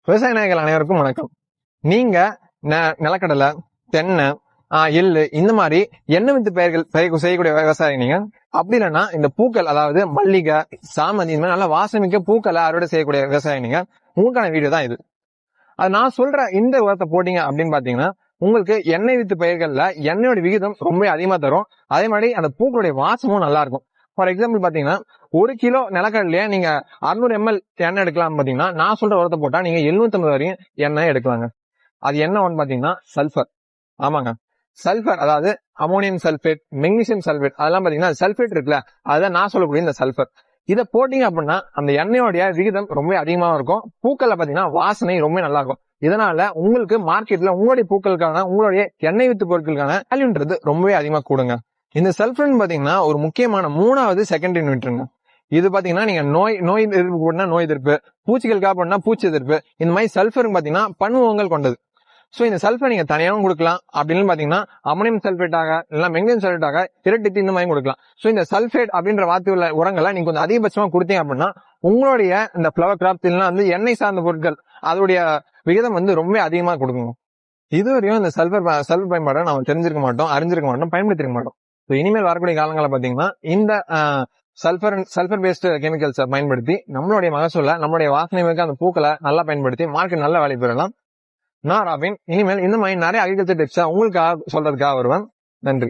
விவசாய நாயகர்கள் அனைவருக்கும் வணக்கம். நீங்க நிலக்கடலை, தென்னை, எள்ளு இந்த மாதிரி எண்ணெய் வித்து பயிர்கள் செய்யக்கூடிய விவசாயம் நீங்க. அப்படி இல்லைன்னா இந்த பூக்கள், அதாவது மல்லிகை, சாமந்தி, இந்த மாதிரி நல்ல வாசமிக்க பூக்களை அறுவடை செய்யக்கூடிய விவசாயம் நீங்க. உங்களுக்கான வீடியோ தான் இது. அது நான் சொல்ற இந்த உரத்தை போட்டீங்க அப்படின்னு பாத்தீங்கன்னா உங்களுக்கு எண்ணெய் வித்து பயிர்கள்ல எண்ணெயோட விகிதம் ரொம்ப அதிகமா தரும். அதே மாதிரி அந்த பூக்களுடைய வாசமும் நல்லா இருக்கும். ஃபார் எக்ஸாம்பிள் பாத்தீங்கன்னா 1 கிலோ நிலக்கடலையே நீங்க 600 ml எண்ணெய் எடுக்கலாம். பாத்தீங்கன்னா நான் சொல்ற உரத்தை போட்டா நீங்க 750 வரையும் எண்ணெய் எடுக்கலாங்க. அது என்ன ஒன்று பாத்தீங்கன்னா சல்பர். ஆமாங்க, சல்பர், அதாவது அமோனியம் சல்பேட், மெக்னீசியம் சல்பேட், அதெல்லாம் பாத்தீங்கன்னா சல்பேட் இருக்குல்ல, அதுதான் நான் சொல்லக்கூடிய இந்த சல்பர். இதை போட்டீங்க அப்படின்னா அந்த எண்ணெயோடைய விகிதம் ரொம்ப அதிகமா இருக்கும். பூக்கள்ல பாத்தீங்கன்னா வாசனை ரொம்ப நல்லா இருக்கும். இதனால உங்களுக்கு மார்க்கெட்ல உங்களுடைய பூக்களுக்கான, உங்களுடைய எண்ணெய் வித்து பொருட்களுக்கான வேல்யூன்றது ரொம்பவே அதிகமா கூடுங்க. இந்த சல்பர்னு பாத்தீங்கன்னா ஒரு முக்கியமான 3வது செகண்டரி நியூட்ரன்ங்க. இது பாத்தீங்கன்னா நீங்க நோய் எதிர்ப்பு போட்டா நோய் எதிர்ப்பு, பூச்சிகளுக்காக பண்ணா பூச்சி எதிர்ப்பு, இந்த மாதிரி சல்பர் பாத்தீங்கன்னா பன்முகங்கள் கொண்டது. சோ இந்த சல்பர் நீங்க தனியாகவும் கொடுக்கலாம். அப்படின்னு பாத்தீங்கன்னா அமோனியம் சல்பேட்டாக இல்ல மெக்னீசியம் சல்பேட்டாக இரட்டித்து இந்த மாதிரி கொடுக்கலாம். சோ இந்த சல்பேட் அப்படின்ற வார்த்தை உள்ள உரங்களை நீங்க கொஞ்சம் அதிகபட்சமா கொடுத்தீங்க அப்படின்னா உங்களுடைய இந்த பிளவர் கிராப்ஸ் இல்லைன்னா எண்ணெய் சார்ந்த பொருட்கள் அதோடைய விகிதம் ரொம்ப அதிகமா கொடுக்கணும். இதுவரையும் இந்த சல்பர் பயன்பாடை நம்ம தெரிஞ்சிருக்க மாட்டோம், அறிஞ்சிருக்க மாட்டோம், பயன்படுத்திருக்க மாட்டோம். இனிமேல் வரக்கூடிய காலங்களில் பாத்தீங்கன்னா இந்த சல்பர் பேஸ்ட் கெமிக்கல்ஸை பயன்படுத்தி நம்மளுடைய மகசூலை, நம்மளுடைய வாசனை மிக்க அந்த பூக்களை நல்லா பயன்படுத்தி மார்க்கெட் நல்ல வேலை பெறலாம். நான் ராபின். இனிமேல் இந்த மாதிரி நிறைய அக்ரிகல்ச்சர் டிப்ஸை உங்களுக்காக சொல்றதுக்காக வருவேன். நன்றி.